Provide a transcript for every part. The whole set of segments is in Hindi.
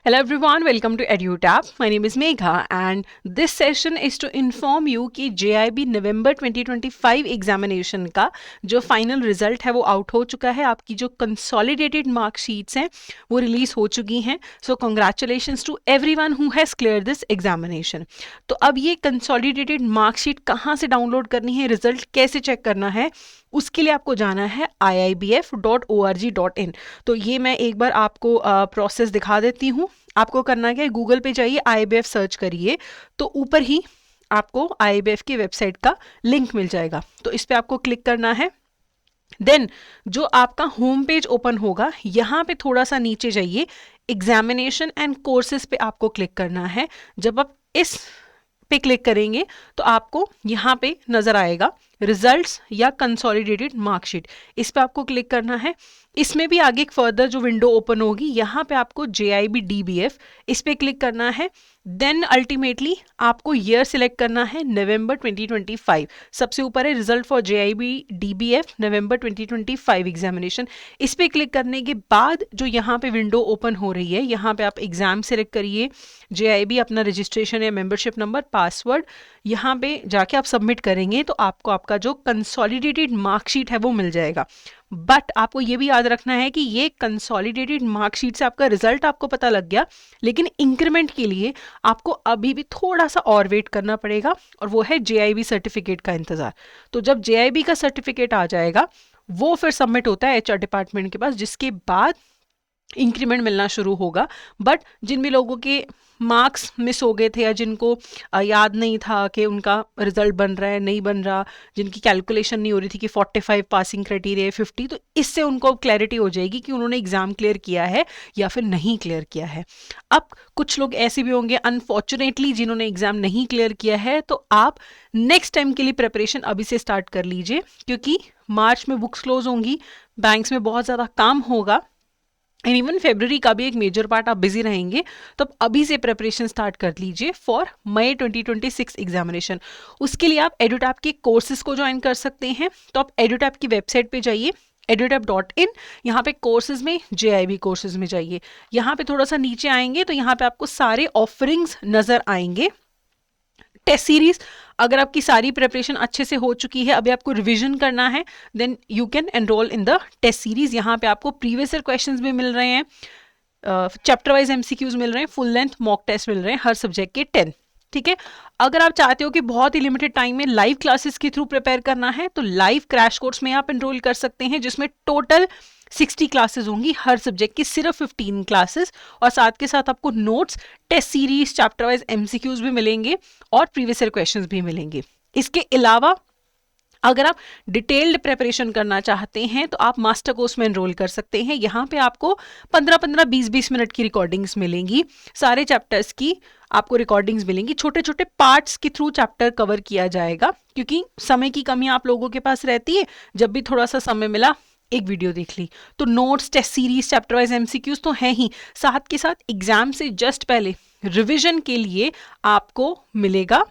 Hello everyone, welcome to EduTap. My name is Megha and this session is to inform you कि JIB नवंबर 2025 एग्जामिनेशन का जो फाइनल रिजल्ट है वो आउट हो चुका है। आपकी जो कंसोलिडेटेड मार्कशीट्स हैं वो रिलीज हो चुकी हैं। So congratulations to everyone who has clear this examination. तो अब ये कंसोलिडेटेड मार्कशीट कहाँ से डाउनलोड करनी है, रिजल्ट कैसे चेक करना है, उसके लिए आपको जाना है iibf.org.in। तो ये मैं एक बार आपको प्रोसेस दिखा देती हूँ। आपको करना क्या है, गूगल पे जाइए, IIBF सर्च करिए तो ऊपर ही आपको IIBF की वेबसाइट का लिंक मिल जाएगा। तो इस पे आपको क्लिक करना है। देन जो आपका होम पेज ओपन होगा, यहाँ पे थोड़ा सा नीचे जाइए, एग्जामिनेशन एंड कोर्सेज पे आपको क्लिक करना है। जब आप इस पे क्लिक करेंगे तो आपको यहाँ पे नजर आएगा रिजल्ट्स या कंसोलिडेटेड मार्कशीट। इस पे आपको क्लिक करना है। इसमें भी आगे एक फर्दर जो विंडो ओपन होगी, यहाँ पे आपको JIB DBF इस पे क्लिक करना है। देन अल्टीमेटली आपको ईयर सिलेक्ट करना है नवंबर 2025। सबसे ऊपर है result for JIB DBF November 2025 examination. इस पे क्लिक करने के बाद जो यहाँ पे विंडो ओपन हो रही है, यहाँ पे आप एग्जाम सिलेक्ट करिए, JIB, अपना रजिस्ट्रेशन या मेंबरशिप नंबर, पासवर्ड, यहाँ पे जाके आप सबमिट करेंगे तो आपको आपका जो कंसोलिडेटेड मार्कशीट है वो मिल जाएगा। बट आपको ये भी याद रखना है कि ये कंसोलिडेटेड मार्कशीट से आपका रिजल्ट आपको पता लग गया, लेकिन इंक्रीमेंट के लिए आपको अभी भी थोड़ा सा और वेट करना पड़ेगा, और वो है JIB सर्टिफिकेट का इंतजार। तो जब JIB का सर्टिफिकेट आ जाएगा वो फिर सबमिट होता है HR डिपार्टमेंट के पास, जिसके बाद इंक्रीमेंट मिलना शुरू होगा। बट जिन भी लोगों के मार्क्स मिस हो गए थे या जिनको याद नहीं था कि उनका रिजल्ट बन रहा है नहीं बन रहा, जिनकी कैलकुलेशन नहीं हो रही थी कि 45 पासिंग क्राइटेरिया है 50, तो इससे उनको क्लैरिटी हो जाएगी कि उन्होंने एग्जाम क्लियर किया है या फिर नहीं क्लियर किया है। अब कुछ लोग ऐसे भी होंगे अनफॉर्चुनेटली जिन्होंने एग्जाम नहीं क्लियर किया है, तो आप नेक्स्ट टाइम के लिए प्रिपरेशन अभी से स्टार्ट कर लीजिए, क्योंकि मार्च में बुक्स क्लोज होंगी, बैंक्स में बहुत ज़्यादा काम होगा, एंड इवन फेब्रुवरी का भी एक मेजर पार्ट आप बिजी रहेंगे। तो अभी से प्रिपरेशन स्टार्ट कर लीजिए फॉर मई 2026 एग्जामिनेशन। उसके लिए आप EduTap के कोर्सेज को ज्वाइन कर सकते हैं। तो आप EduTap की वेबसाइट पे जाइए, edutap.in, यहाँ पे कोर्सेज में JIB कोर्सेज में जाइए। यहाँ पे थोड़ा सा नीचे आएंगे तो यहाँ पे आपको सारे ऑफरिंग्स नजर आएंगे। टेस्ट सीरीज, अगर आपकी सारी प्रिपरेशन अच्छे से हो चुकी है, अभी आपको रिवीजन करना है, then you can enrol in the test series. यहाँ पे आपको प्रीवियस ईयर क्वेश्चंस भी मिल रहे हैं, चैप्टर वाइज MCQs मिल रहे हैं, फुल लेंथ मॉक टेस्ट मिल रहे हैं हर सब्जेक्ट के 10। ठीक है। अगर आप चाहते हो कि बहुत ही लिमिटेड टाइम में लाइव क्लासेस के थ्रू प्रिपेयर करना है, तो लाइव क्रैश कोर्स में आप एनरोल कर सकते हैं, जिसमें टोटल 60 क्लासेस होंगी, हर सब्जेक्ट की सिर्फ 15 क्लासेस, और साथ के साथ आपको notes, test series, chapter wise MCQs भी मिलेंगे और प्रीवियस ईयर क्वेश्चंस भी मिलेंगे। इसके अलावा अगर आप डिटेल्ड प्रिपरेशन करना चाहते हैं तो आप मास्टर कोर्स में एनरोल कर सकते हैं। यहाँ पे आपको 15-15, 20-20 मिनट की रिकॉर्डिंग्स मिलेंगी, सारे चैप्टर्स की आपको रिकॉर्डिंग्स मिलेंगी। छोटे छोटे पार्ट्स के थ्रू चैप्टर कवर किया जाएगा, क्योंकि समय की कमी आप लोगों के पास रहती है। जब भी थोड़ा सा समय मिला एक वीडियो देख ली। तो notes, test series, chapter wise MCQs तो हैं ही, साथ के साथ एग्जाम से जस्ट पहले रिविजन के लिए आपको मिलेगा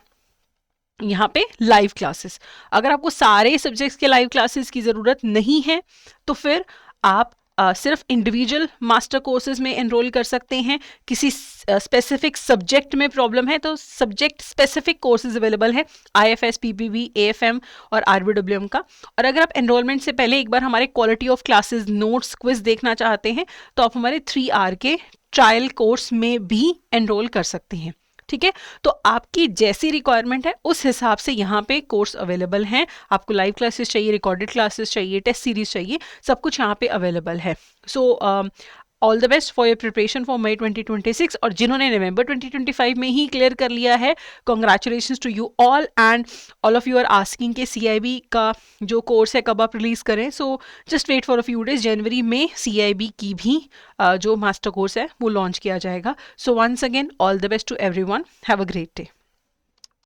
यहाँ पे लाइव क्लासेस। अगर आपको सारे सब्जेक्ट्स के लाइव क्लासेस की ज़रूरत नहीं है तो फिर आप सिर्फ इंडिविजुअल मास्टर कोर्सेज में एनरोल कर सकते हैं। किसी स्पेसिफिक सब्जेक्ट में प्रॉब्लम है तो सब्जेक्ट स्पेसिफिक कोर्सेज अवेलेबल है, IFS, PPB, AFM और RBWM का। और अगर आप एनरोलमेंट से पहले एक बार हमारे quality of classes, notes, quiz देखना चाहते हैं तो आप हमारे 3R के ट्रायल कोर्स में भी एनरोल कर सकते हैं। ठीक है। तो आपकी जैसी रिक्वायरमेंट है उस हिसाब से यहाँ पे कोर्स अवेलेबल हैं। आपको लाइव क्लासेस चाहिए, रिकॉर्डेड क्लासेस चाहिए, टेस्ट सीरीज चाहिए, सब कुछ यहाँ पे अवेलेबल है। So all the best for your preparation for May 2026। और जिन्होंने नवंबर 2025 में ही क्लियर कर लिया है, congratulations to you all. And all of you are asking के CIB का जो कोर्स है कब आप रिलीज करें। So just wait for a few days, जनवरी में CIB की भी जो मास्टर कोर्स है वो लॉन्च किया जाएगा। So once again all the best to everyone, have a great day.